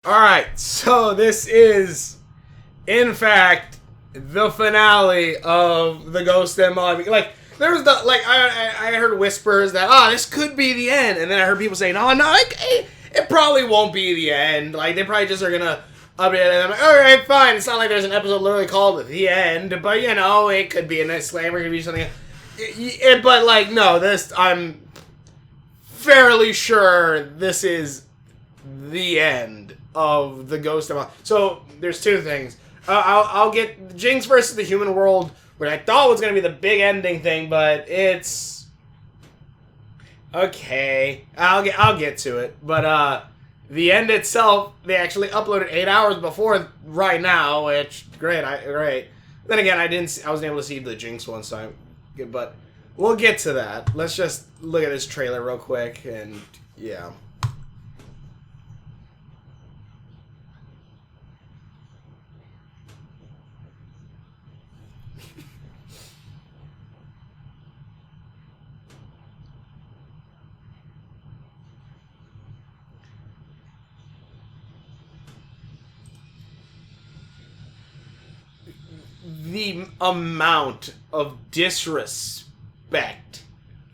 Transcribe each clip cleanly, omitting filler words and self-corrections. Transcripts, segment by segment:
Alright, so this is, in fact, the finale of the Ghost and Molly. Like, there was I heard whispers that, this could be the end. And then I heard people saying, it probably won't be the end. Like, they probably just are gonna update it. And I'm like, alright, fine. It's not like there's an episode literally called The End. But, you know, it could be a disclaimer, it could be something. But, like, no, I'm fairly sure this is the end of the Ghost of Molly. So there's two things. I'll get Jinx versus the human world, which I thought was going to be the big ending thing, but it's okay. I'll get to it. But the end itself, they actually uploaded 8 hours before right now, which great. Then again, I wasn't able to see the Jinx one, so but we'll get to that. Let's just look at this trailer real quick, and yeah. The amount of disrespect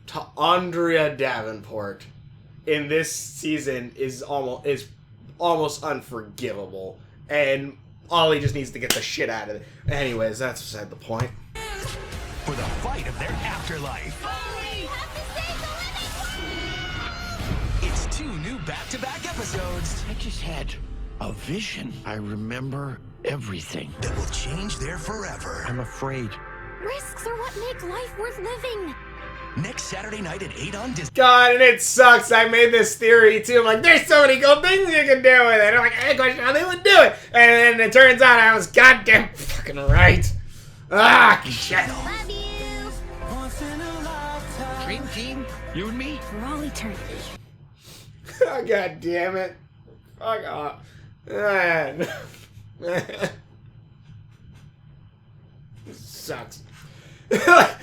to Andrea Davenport in this season is almost unforgivable, and Ollie just needs to get the shit out of it. Anyways, that's beside the point. For the fight of their afterlife. It's 2 new back-to-back episodes. I just had a vision. I remember everything. That will change their forever. I'm afraid. Risks are what make life worth living. Next Saturday night at 8 on Disney. God, and it sucks. I made this theory too. I'm like, there's so many cool things you can do with it. I'm like, I question how they would do it. And then it turns out I was goddamn fucking right. Shit. Love you. Dream team, you and me. For all eternity. Oh, God damn it. Fuck off. Man. Sucks. Here's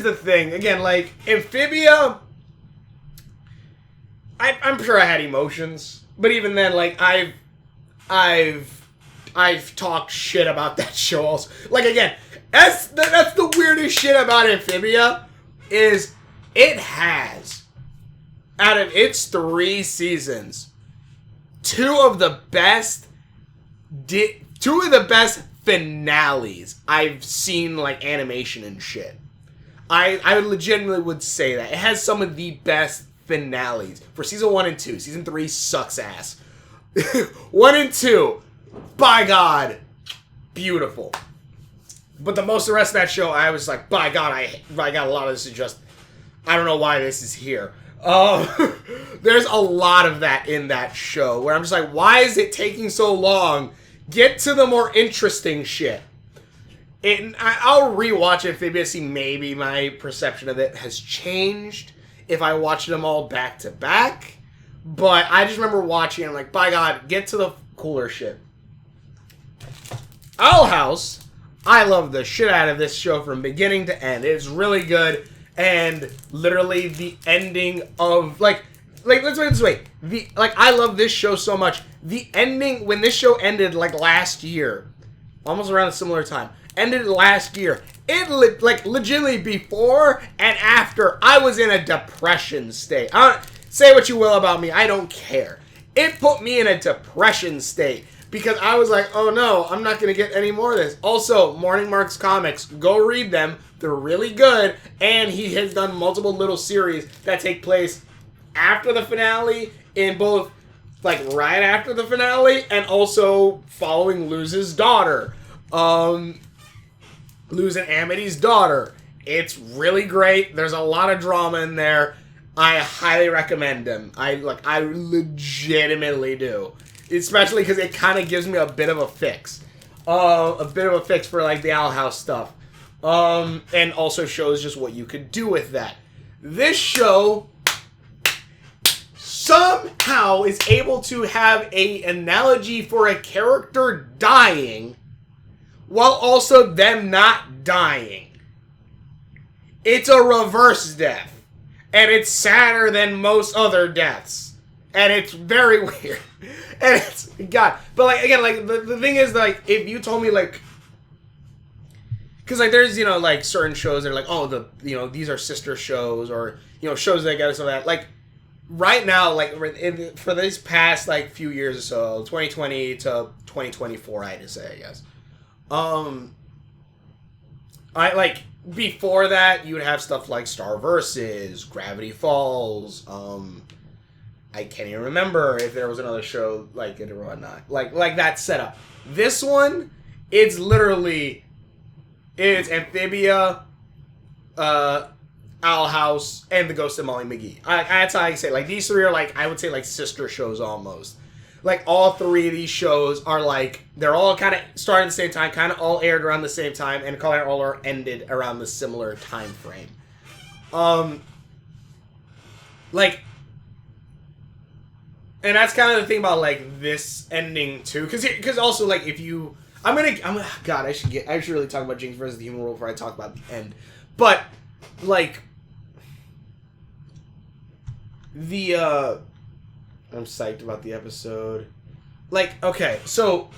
the thing. Again, like, Amphibia, I'm sure I had emotions, but even then, like, I've talked shit about that show also. Like, again, that's the weirdest shit about Amphibia, is it has, out of its 3 seasons, two of the best finales I've seen, like, animation and shit. I legitimately would say that. It has some of the best finales for season 1 and 2. Season 3 sucks ass. 1 and 2, by God, beautiful. But the rest of that show, I was like, by God, I got a lot of this is just, I don't know why this is here. There's a lot of that in that show where I'm just like, why is it taking so long? Get to the more interesting shit. I'll rewatch Amphibia, see maybe my perception of it has changed if I watch them all back to back. But I just remember watching it, I'm like, by God, get to the cooler shit. Owl House, I love the shit out of this show from beginning to end. It's really good. And literally the ending of, let's put it this way. I love this show so much. The ending, when this show ended, last year, almost around a similar time, ended last year, it, legitimately before and after, I was in a depression state. Say what you will about me, I don't care. It put me in a depression state. Because I was like, oh no, I'm not going to get any more of this. Also, Morning Mark's comics, go read them. They're really good. And he has done multiple little series that take place after the finale, in both, right after the finale, and also following Luz's daughter. Luz and Amity's daughter. It's really great. There's a lot of drama in there. I highly recommend them. I legitimately do. Especially because it kind of gives me a bit of a fix. A bit of a fix for, the Owl House stuff. And also shows just what you could do with that. This show somehow is able to have an analogy for a character dying while also them not dying. It's a reverse death. And it's sadder than most other deaths. And it's very weird. And it's, God. But, like, again, like, the thing is, like, if you told me, like, because, like, there's, you know, like, certain shows that are like, oh, these are sister shows, or, you know, shows that get us all that. Like, right now, like, for this past, like, few years or so, 2020 to 2024, I had to say, I guess. I, like, before that, you would have stuff like Star Versus, Gravity Falls, I can't even remember if there was another show like it or whatnot. Like that setup. This one, it's literally... It's Amphibia, Owl House, and The Ghost of Molly McGee. That's how I say. Like, these three are, like, I would say, like, sister shows almost. Like, all three of these shows are, like, they're all kind of started at the same time, kind of all aired around the same time, and kind of all are ended around the similar time frame. Like, and that's kind of the thing about, like, this ending, too. Because also, like, if you... God, I should really talk about Jinx versus the Human World before I talk about the end. But, like, I'm psyched about the episode. Like, okay, so,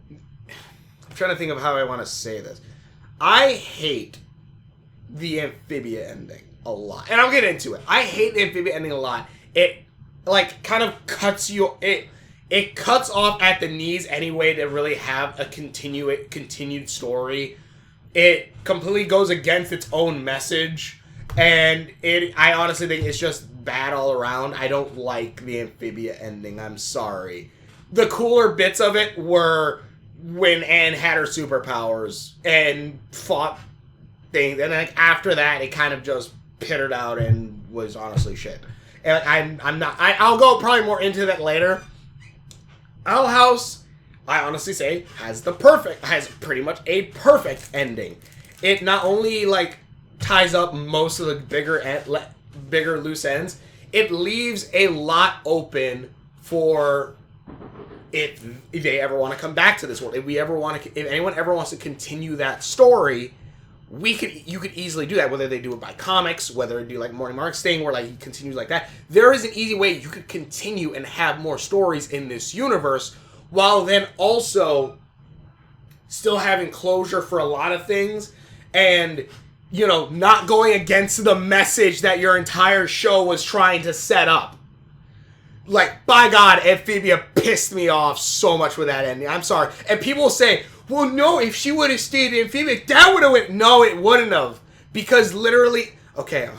I'm trying to think of how I want to say this. I hate the Amphibia ending a lot. And I'll get into it. I hate the Amphibia ending a lot. It, like, kind of cuts you... It cuts off at the knees anyway to really have a continued story. It completely goes against its own message. And I honestly think it's just bad all around. I don't like the Amphibia ending. I'm sorry. The cooler bits of it were when Anne had her superpowers and fought things. And then after that, it kind of just pittered out and was honestly shit. And I'll go probably more into that later. Owl House, I honestly say, has pretty much a perfect ending. It not only, like, ties up most of the bigger loose ends, it leaves a lot open for if they ever want to come back to this world. If anyone ever wants to continue that story, you could easily do that, whether they do it by comics, whether they do like Morning Mark's thing, where like he continues like that. There is an easy way you could continue and have more stories in this universe, while then also still having closure for a lot of things, and, you know, not going against the message that your entire show was trying to set up. Like, by God, Amphibia pissed me off so much with that ending. I'm sorry. And people say, well, no, if she would have stayed Amphibia, that would have went... No, it wouldn't have. Because literally... Okay.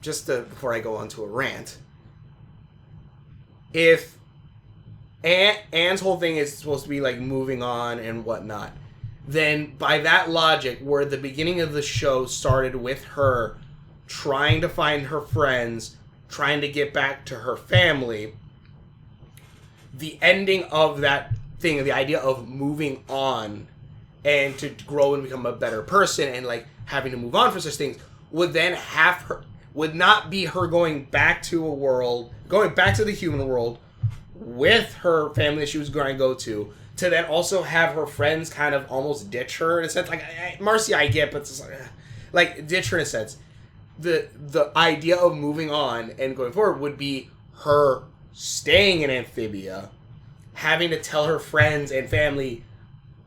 Before I go on to a rant. If Anne's whole thing is supposed to be, like, moving on and whatnot, then by that logic, where the beginning of the show started with her trying to find her friends, trying to get back to her family, the ending of that thing, the idea of moving on and to grow and become a better person and like having to move on for such things would not be her going back to the human world with her family that she was going to go to then also have her friends kind of almost ditch her in a sense. Like, Marcy I get, but it's just like ditch her in a sense. The idea of moving on and going forward would be her staying in Amphibia, having to tell her friends and family,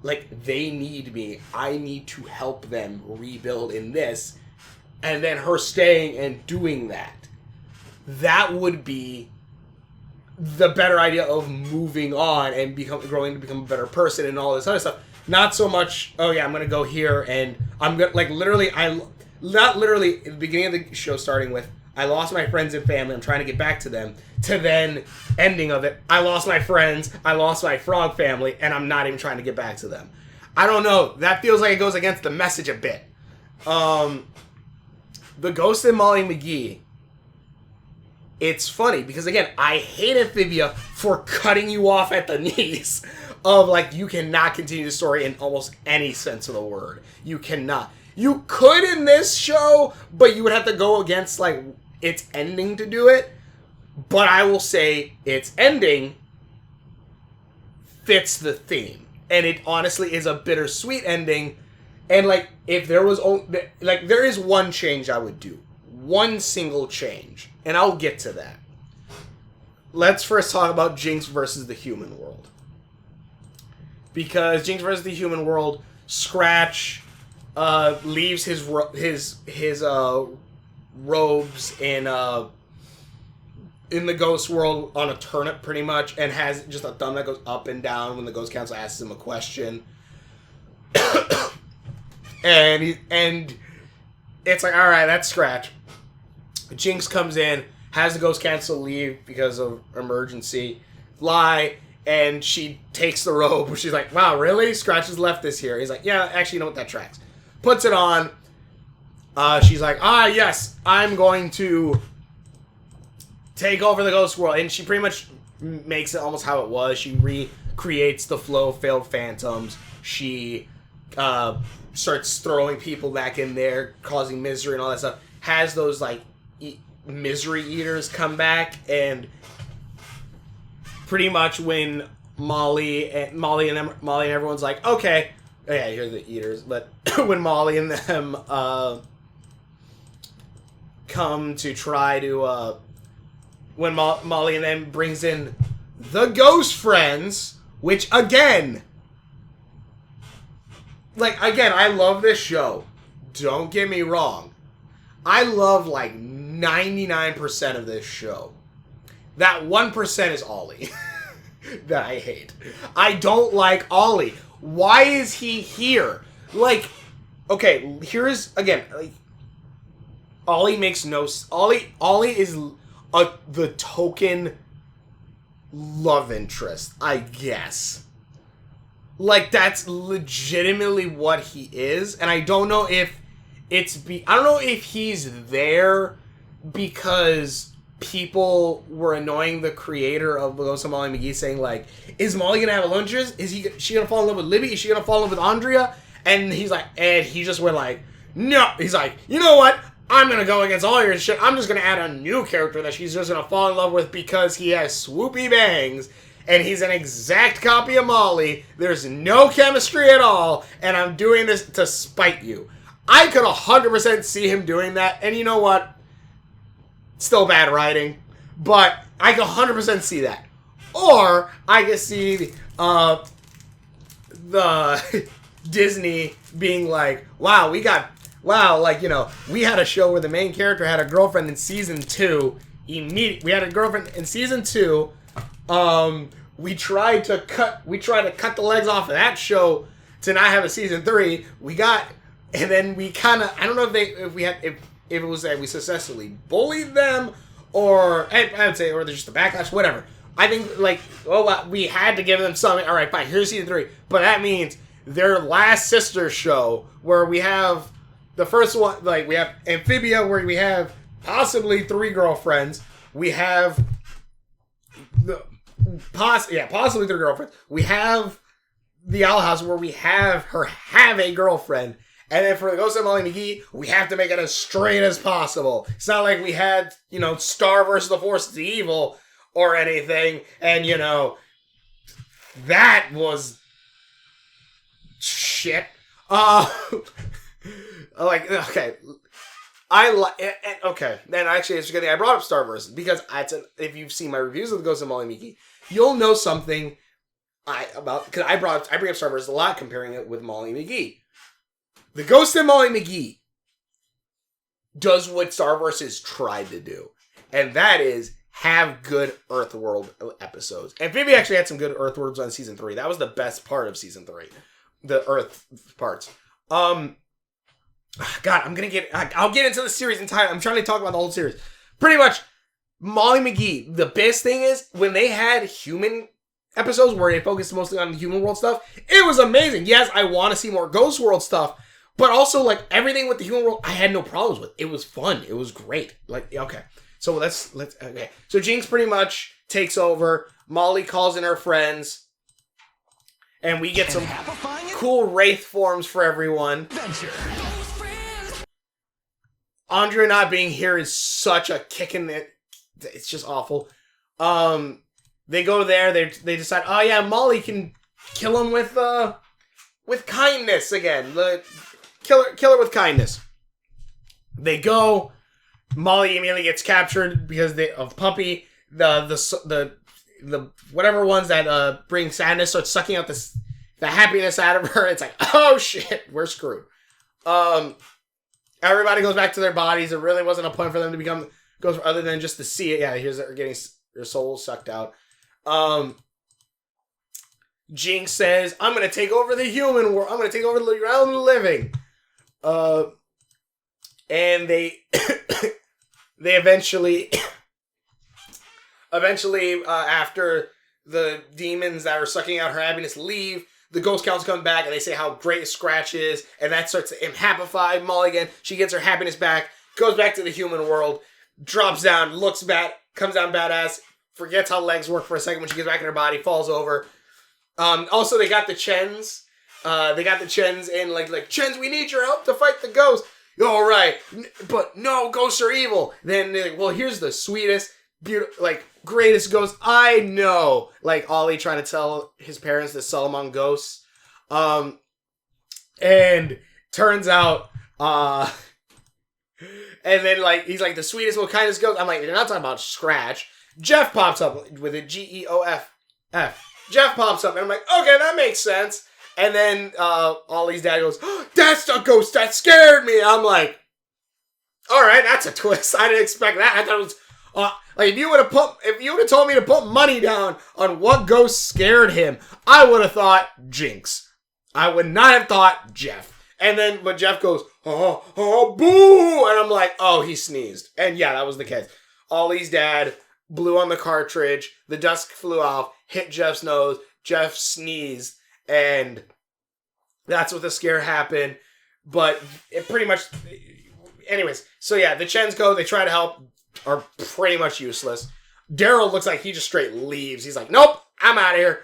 like, they need me. I need to help them rebuild in this. And then her staying and doing that. That would be the better idea of moving on and growing to become a better person and all this other stuff. Not so much, oh yeah, I'm going to go here and I'm going to, like, literally, not literally, at the beginning of the show starting with, I lost my friends and family, I'm trying to get back to them, to then ending of it, I lost my friends, I lost my frog family, and I'm not even trying to get back to them. I don't know, that feels like it goes against the message a bit. The Ghost and Molly McGee, it's funny, because again, I hate Amphibia for cutting you off at the knees of, like, you cannot continue the story in almost any sense of the word. You cannot. You could in this show, but you would have to go against, like, its ending to do it. But I will say its ending fits the theme. And it honestly is a bittersweet ending. And, like, if there was... Like, there is one change I would do. one single change, and I'll get to that. Let's first talk about Jinx versus the human world. Because Jinx versus the human world, Scratch leaves his robes in the ghost world on a turnip, pretty much, and has just a thumb that goes up and down when the ghost council asks him a question. and it's like, all right, that's Scratch. Jinx comes in, has the ghost council leave because of emergency, and she takes the robe. She's like, wow, really? Scratch has left this here. He's like, yeah, actually, you know what, that tracks. Puts it on. She's like, yes, I'm going to take over the ghost world. And she pretty much makes it almost how it was. She recreates the flow of failed phantoms. She starts throwing people back in there, causing misery and all that stuff. Has those, like, misery eaters come back, and pretty much when Molly and everyone's like, okay, yeah, you're the eaters, but when Molly and them come to try to when Molly and them brings in the ghost friends, which again, I love this show, don't get me wrong, I love like 99% of this show. That 1% is Ollie. That I hate. I don't like Ollie. Why is he here? Like, okay, here's, again, like, Ollie makes no... Ollie is the token love interest, I guess. Like, that's legitimately what he is, and I don't know if I don't know if he's there because people were annoying the creator of Ghost of Molly Mcgee, saying like, is Molly gonna have a love interest? Is she gonna fall in love with Libby? Is she gonna fall in love with Andrea? And he just went like, no. He's like, you know what? I'm gonna go against all your shit. I'm just gonna add a new character that she's just gonna fall in love with because he has swoopy bangs and he's an exact copy of Molly. There's no chemistry at all, and I'm doing this to spite you. I could 100% see him doing that, and you know what? Still bad writing, but I can 100% see that. Or I can see the Disney being like, we had a show where the main character had a girlfriend in season 2. We had a girlfriend in season 2. We tried to cut the legs off of that show to not have a season 3. And then we kind of, I don't know if it was that we successfully bullied them, or I would say, or there's just a backlash, whatever. I think, we had to give them something. All right, fine, here's season 3. But that means their last sister show, where we have the first one, we have Amphibia, where we have possibly 3 girlfriends. We have possibly 3 girlfriends. We have the Owl House, where we have her have a girlfriend. And then for the Ghost of Molly Mcgee, we have to make it as straight as possible. It's not like we had, Star versus the Forces of Evil or anything. And, that was shit. Okay. Okay. Then actually, it's a good thing I brought up Starverse, because if you've seen my reviews of the Ghost of Molly Mcgee, you'll know something because I bring up Starverse a lot, comparing it with Molly Mcgee. The Ghost of Molly Mcgee does what Starverse has tried to do, and that is have good Earthworld episodes. And Phoebe actually had some good Earthworlds on season 3. That was the best part of season 3, the Earth parts. God, I'll get into the series entirely. I'm trying to talk about the whole series. Pretty much, Molly Mcgee, the best thing is, when they had human episodes where they focused mostly on the human world stuff, it was amazing. Yes, I want to see more Ghost World stuff, but also, everything with the human world, I had no problems with. It was fun. It was great. Okay. So okay. So Jinx pretty much takes over. Molly calls in her friends. And we get some cool Wraith forms for everyone. Andrea not being here is such a kick in the... It's just awful. They go there. They decide, oh yeah, Molly can kill him with kindness again. Kill her with kindness. They go. Molly immediately gets captured because of Puppy. The whatever ones that bring sadness start sucking out the happiness out of her. It's like, oh shit, we're screwed. Everybody goes back to their bodies. There really wasn't a point for them to become ghosts other than just to see it. Yeah, here's they're getting their souls sucked out. Jinx says, I'm gonna take over the human world. I'm gonna take over the realm of the living. And they they eventually after the demons that were sucking out her happiness leave, the ghost counts come back and they say how great Scratch is, and that starts to happify Molly again. She gets her happiness back, goes back to the human world, drops down, looks bad, comes down badass, forgets how legs work for a second when she gets back in her body, falls over. Also, they got the Chens. They got the Chens in, like, Chens, we need your help to fight the ghost. All right, but no, ghosts are evil. Then they're like, well, here's the sweetest, beautiful, like, greatest ghost I know. Like, Ollie trying to tell his parents to sell him on ghosts. And turns out, and then, like, he's like, the sweetest, most kindest ghost. I'm like, you're not talking about Scratch. Jeff pops up with a Geoff. Jeff pops up, and I'm like, okay, that makes sense. And then Ollie's dad goes, oh, that's the ghost that scared me. I'm like, all right, that's a twist. I didn't expect that. I thought it was like if you would have told me to put money down on what ghost scared him, I would have thought Jinx. I would not have thought Jeff. And then but Jeff goes, oh, boo, and I'm like, oh, he sneezed. And yeah, that was the case. Ollie's dad blew on the cartridge. The dust flew off, hit Jeff's nose. Jeff sneezed. And that's what the scare happened. But it pretty much... Anyways, so yeah, the Chens go, they try to help, are pretty much useless. Daryl looks like he just straight leaves. He's like, nope, I'm out of here.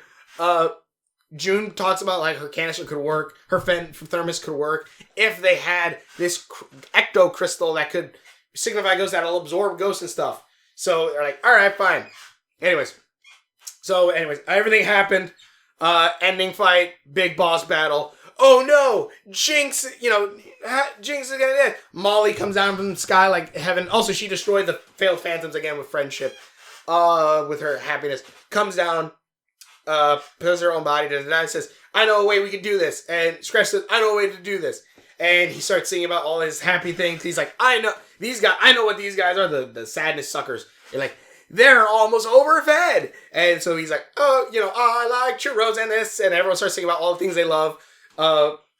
June talks about like her canister could work, her thermos could work, if they had this ecto crystal that could signify ghosts that'll absorb ghosts and stuff. So they're like, alright, fine. Anyways, everything happened. Ending fight, big boss battle. Oh no, Jinx, Jinx is gonna die. Molly comes down from the sky like heaven. Also, she destroyed the failed phantoms again with friendship, with her happiness. Comes down, puts her own body, says, I know a way we can do this. And Scratch says, I know a way to do this. And he starts singing about all his happy things. He's like, I know what these guys are, the sadness suckers. They're like, they're almost overfed. And so he's like, oh, I like churros and this. And everyone starts singing about all the things they love.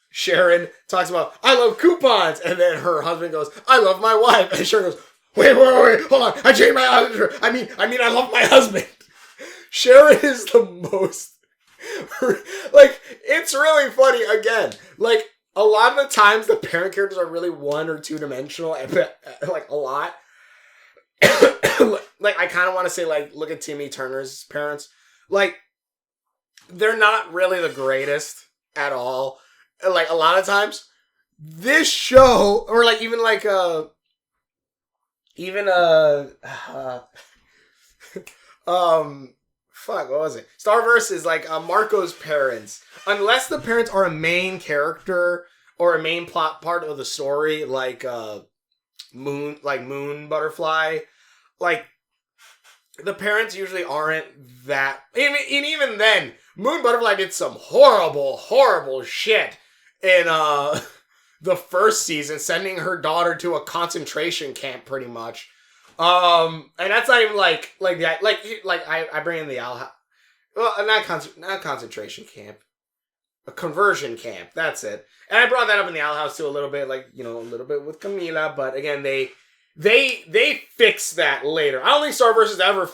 Sharon talks about, I love coupons. And then her husband goes, I love my wife. And Sharon goes, wait, hold on. I changed my husband. I mean, I love my husband. Sharon is the most, like, it's really funny. Again, like, a lot of the times the parent characters are really one or two dimensional, like, a lot. Like, I kind of want to say, like, look at Timmy Turner's parents. Like, they're not really the greatest at all. Like, a lot of times, this show, or, like, even, like, fuck, what was it? Starverse is, like, Marco's parents. Unless the parents are a main character or a main plot part of the story, like, Moon Butterfly, like, the parents usually aren't that... And even then, Moon Butterfly did some horrible, horrible shit in the first season, sending her daughter to a concentration camp, pretty much. And that's not even like I bring in the Owl... Well, not concentration camp. A conversion camp, that's it. And I brought that up in the Owl House too a little bit, like, a little bit with Camila, but again, they fix that later. I don't think Starverse is ever,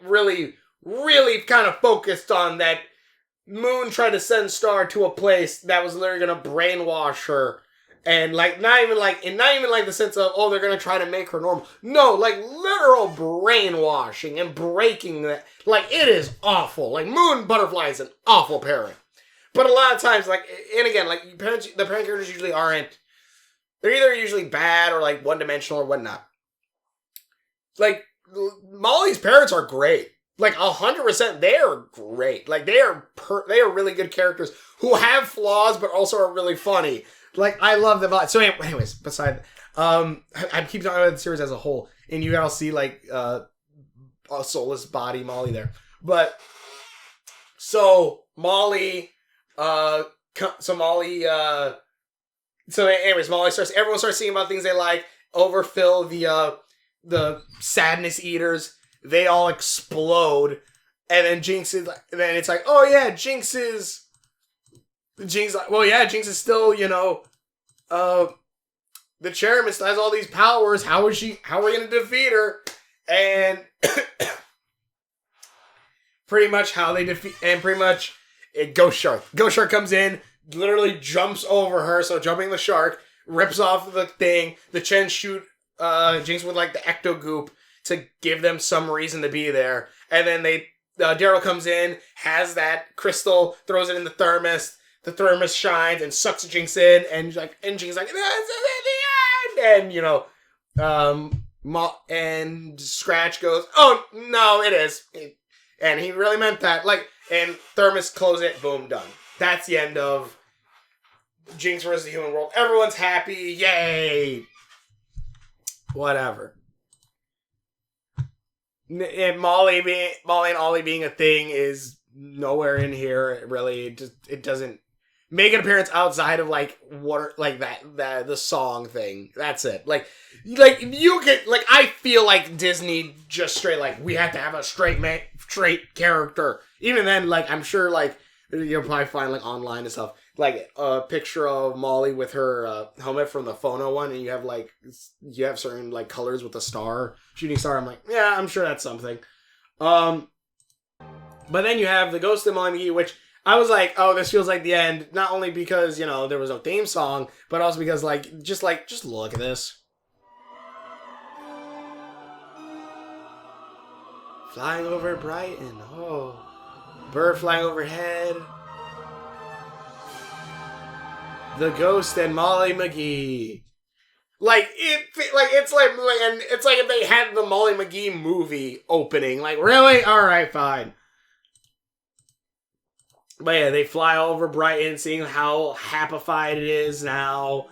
really, really kind of focused on that Moon tried to send Star to a place that was literally going to brainwash her. And, like, not even the sense of, oh, they're going to try to make her normal. No, like, literal brainwashing and breaking that. Like, it is awful. Like, Moon Butterfly is an awful parent. But a lot of times, like, and again, like, the parent characters usually aren't, they're either usually bad or, like, one-dimensional or whatnot. Like, Molly's parents are great. Like, 100%, they are great. Like, they are really good characters who have flaws but also are really funny. Like, I love them. So anyways, I keep talking about the series as a whole, and you all see like a soulless body Molly there. But so Molly, anyways, everyone starts seeing about things they like. Overfill the sadness eaters. They all explode, and then then it's like, oh yeah, Jinx is still, the chairman still has all these powers. How are we gonna defeat her? And pretty much Ghost Shark. Ghost Shark comes in, literally jumps over her, so jumping the shark, rips off the thing. The Chen shoot Jinx with like the ecto goop to give them some reason to be there. And then Daryl comes in, has that crystal, throws it in the thermos. The thermos shines and sucks Jinx in, and Jinx is like, this is the end! And, and Scratch goes, oh, no, it is. And he really meant that. And thermos close it, boom, done. That's the end of Jinx versus the Human World. Everyone's happy, yay! Whatever. And Molly and Ollie being a thing is nowhere in here, really. It doesn't make an appearance outside of the song thing. That's it. I feel like Disney just straight we have to have a straight character. Even then, I'm sure you'll probably find online and stuff a picture of Molly with her helmet from the Phono one, and you have certain colors with the shooting star. I'm yeah, I'm sure that's something. But then you have the Ghost of Molly Mcgee, which I was oh, this feels like the end. Not only because there was no theme song, but also because just look at this. Flying over Brighton, oh, bird flying overhead. The Ghost and Molly Mcgee. It's like if they had the Molly Mcgee movie opening. Really? Alright, fine. But yeah, they fly over Brighton, seeing how happified it is now.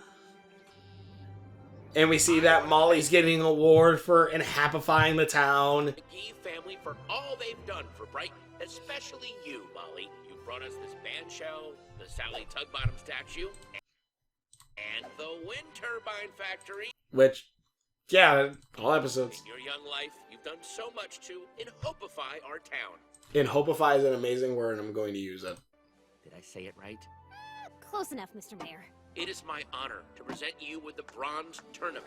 And we see that Molly's getting an award for happifying the town. McGee family for all they've done for Brighton, especially you, Molly. You brought us this band shell, the Sally Tugbottom statue, and the wind turbine factory. Which, yeah, all episodes. In your young life, you've done so much to inhopify our town. Inhopify is an amazing word, and I'm going to use it. Did I say it right? Close enough, Mr. Mayor. It is my honor to present you with the Bronze Tournament.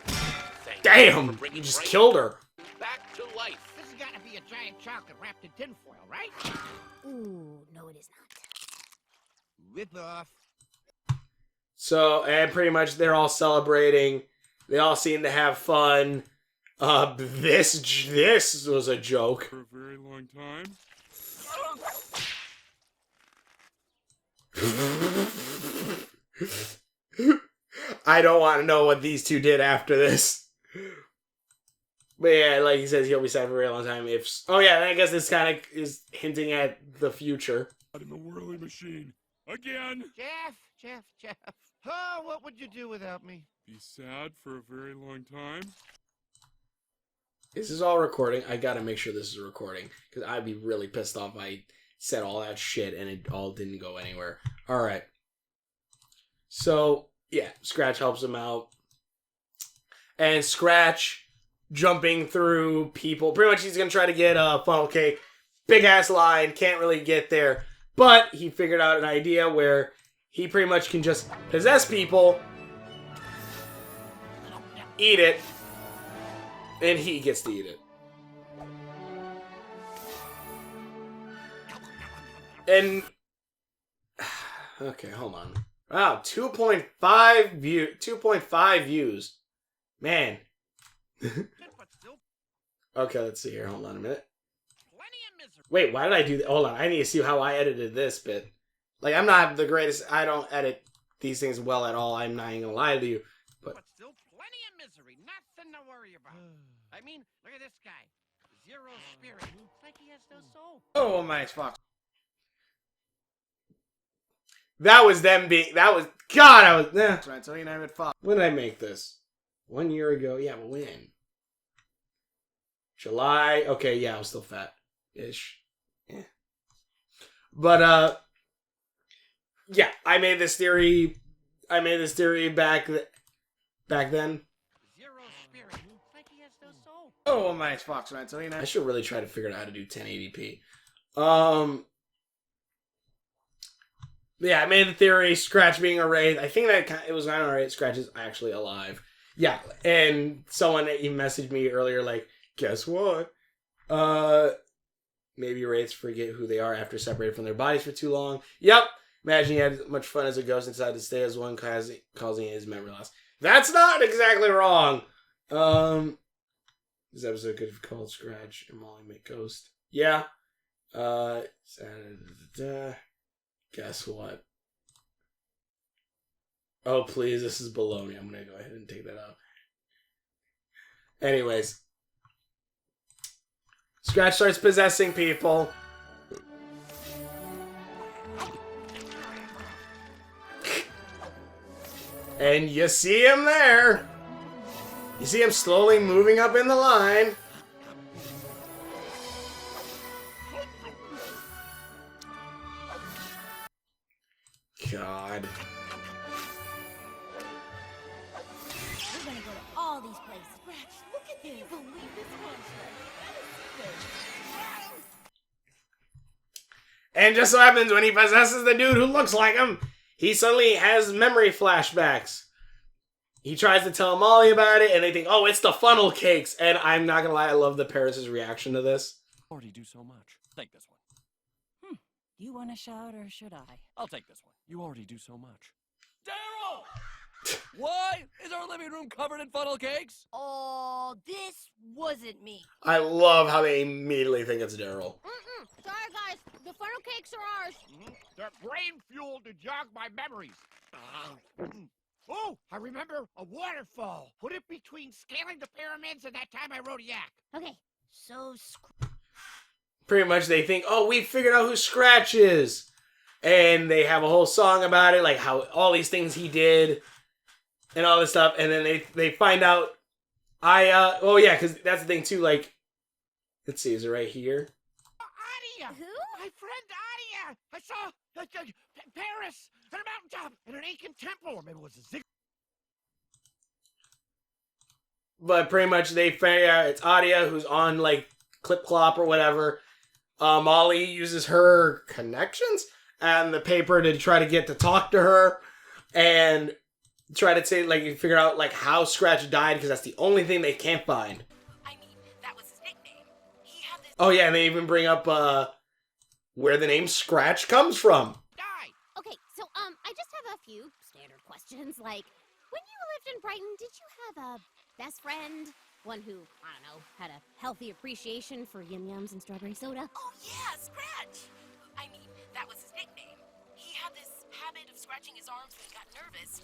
Damn! You just killed her. Back to life. This has got to be a giant chocolate wrapped in tinfoil, right? Ooh, no, it is not. Rip off. So, and pretty much they're all celebrating. They all seem to have fun. This was a joke. For a very long time. I don't want to know what these two did after this. But yeah, like he says, he'll be sad for a very long time. Oh yeah, I guess this kind of is hinting at the future. In the whirly machine. Again! Jeff. Oh, what would you do without me? Be sad for a very long time. This is all recording. I gotta make sure this is recording, because I'd be really pissed off if I said all that shit and it all didn't go anywhere. Alright. So, yeah, Scratch helps him out. And Scratch jumping through people. Pretty much he's gonna try to get a funnel cake. Big ass line, can't really get there. But he figured out an idea where he pretty much can just possess people, eat it, and he gets to eat it. And okay, hold on. Wow, 2.5 views. Man. Okay, let's see here. Hold on a minute. Wait, why did I do that? Hold on, I need to see how I edited this bit. I'm not the greatest. I don't edit these things well at all. I'm not even gonna lie to you. But still plenty of misery. Nothing to worry about. I mean, look at this guy. Zero spirit. It's like he has no soul. oh my fuck. That was them being. That was God. I was. That's right. So you and I had fun. When did I make this? 1 year ago. Yeah, but when? July. Okay, yeah, I was still fat-ish. Yeah. But, yeah, I made this theory back then. Zero spirit. Like he has no soul. Oh, my name's Fox 979. I should really try to figure out how to do 1080p. Yeah, I made the theory, Scratch being a wraith. I think that it was not alright. Scratch is actually alive. Yeah, and someone even messaged me earlier, like, guess what? Maybe wraiths forget who they are after separated from their bodies for too long. Yep. Imagine he had as much fun as a ghost and decided to stay as one, causing his memory loss. That's not exactly wrong. This episode could have called Scratch and Molly make Ghost. Yeah. Guess what? Oh, please, this is baloney. I'm going to go ahead and take that out. Anyways. Scratch starts possessing people. And you see him there. You see him slowly moving up in the line. God. We're gonna go to all these places. Scratch, look at this. Can you believe this monster? And just so happens when he possesses the dude who looks like him, he suddenly has memory flashbacks. He tries to tell Molly about it, and they think, oh, it's the funnel cakes. And I'm not gonna lie, I love the Paris' reaction to this. Already do so much. Take this one. Do you want a shot or should I? I'll take this one. You already do so much. Daryl! Why is our living room covered in funnel cakes? Oh, this wasn't me. I love how they immediately think it's Daryl. Sorry, guys. The funnel cakes are ours. They're brain fuel to jog my memories. Oh, I remember a waterfall. Put it between scaling the pyramids and that time I rode a yak. Okay, so Pretty much they think, oh, we figured out who Scratch is. And they have a whole song about it, like how all these things he did and all this stuff. And then they find out, oh yeah, because that's the thing too, like, let's see, is it right here? Adia! Who? My friend Adia! I saw Paris at a mountaintop in an ancient temple. Or maybe it was a zig. But pretty much they figure out it's Adia who's on, like, Clip Clop or whatever. Molly uses her connections and the paper to try to get to talk to her and try to say, like, figure out, like, how Scratch died, because that's the only thing they can't find. I mean, that was his nickname. He had this. Oh, yeah, and they even bring up, where the name Scratch comes from. Die! okay, so I just have a few standard questions. Like, when you lived in Brighton, did you have a best friend? One who, I don't know, had a healthy appreciation for Yum Yums and strawberry soda? Oh, yeah, Scratch. I mean, that was his nickname. He had this habit of scratching his arms when he got nervous,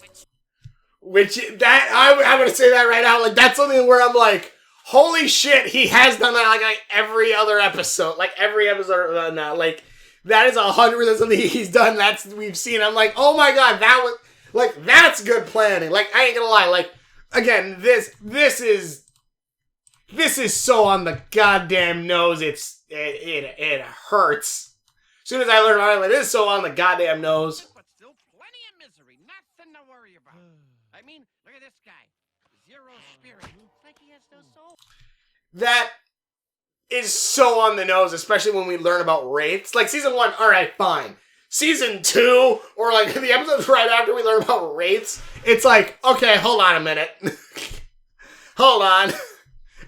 I'm gonna say that right now, like, that's something where I'm like, holy shit, he has done that, like every other episode, now, like, that is 100% something he's done, we've seen, I'm like, oh my god, that's good planning, like, I ain't gonna lie, like, again, this is so on the goddamn nose, it hurts. As soon as I learned about it, like, this is so on the goddamn nose. But still plenty of misery. Nothing to worry about. I mean, look at this guy. Zero spirit. Like he has no soul. That is so on the nose, especially when we learn about wraiths. Like, season 1, alright, fine. Season 2, or like the episodes right after we learn about wraiths, it's like, okay, hold on a minute. Hold on.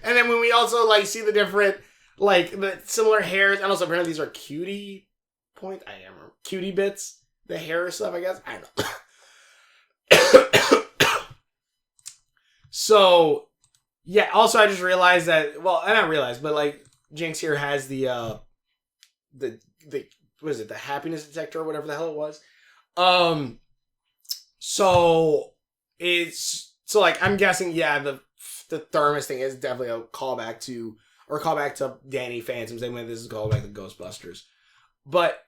And then when we also, like, see the different, like, the similar hairs, and also apparently these are cutie points, I don't remember, cutie bits, the hair stuff, I guess, I don't know. So, yeah, also I just realized that, well, I not realized, but, like, Jinx here has the what is it, the happiness detector or whatever the hell it was. So, like, I'm guessing, yeah, the thermos thing is definitely a callback to Danny Phantom, same way this is a callback to Ghostbusters. But,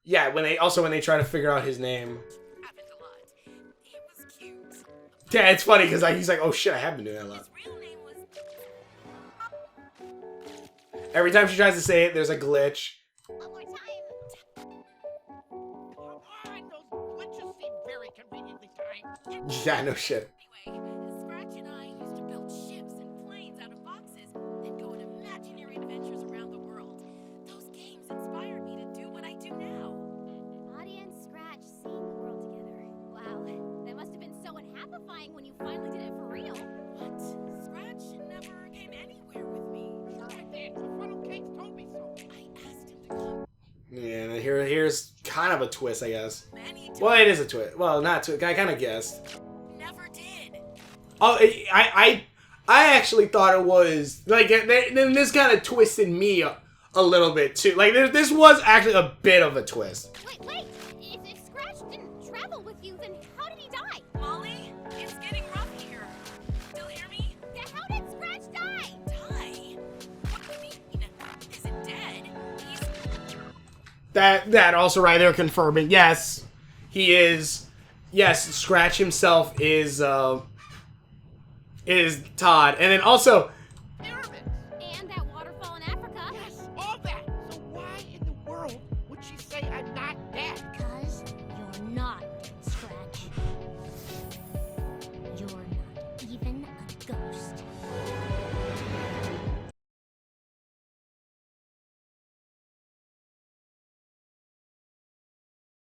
yeah, when they try to figure out his name. happened a lot. It was cute. Yeah, it's funny because like he's like, oh shit, I have been doing that a lot. His real name was... Every time she tries to say it, there's a glitch. One more time. Those glitches seem very conveniently timed. Yeah, no shit. Anyway, Scratch and I used to build ships and planes out of boxes, then go on imaginary adventures around the world. Those games inspired me to do what I do now. Audie and Scratch seeing the world together. Wow, that must have been so unhappifying when you finally did it for real. What? Scratch never came anywhere with me. Sure I did. The funnel cakes told me so. I asked him to come Yeah, and here's kind of a twist, I guess. many times. Well, it is a twist. Well, not twist. I kind of guessed. Never did. Oh, I actually thought it was like then this kind of twisted me a little bit too. Like this was actually a bit of a twist. Wait. If Scratch didn't travel with you, then how did he die? Molly, it's getting rough here. Still hear me? Yeah, how did Scratch die? Die? What do you mean? Isn't dead? He's... That also right there confirming. Yes, he is. Yes, Scratch himself is Todd, and then also Pyramids. And that waterfall in Africa. Yes, all that. So why in the world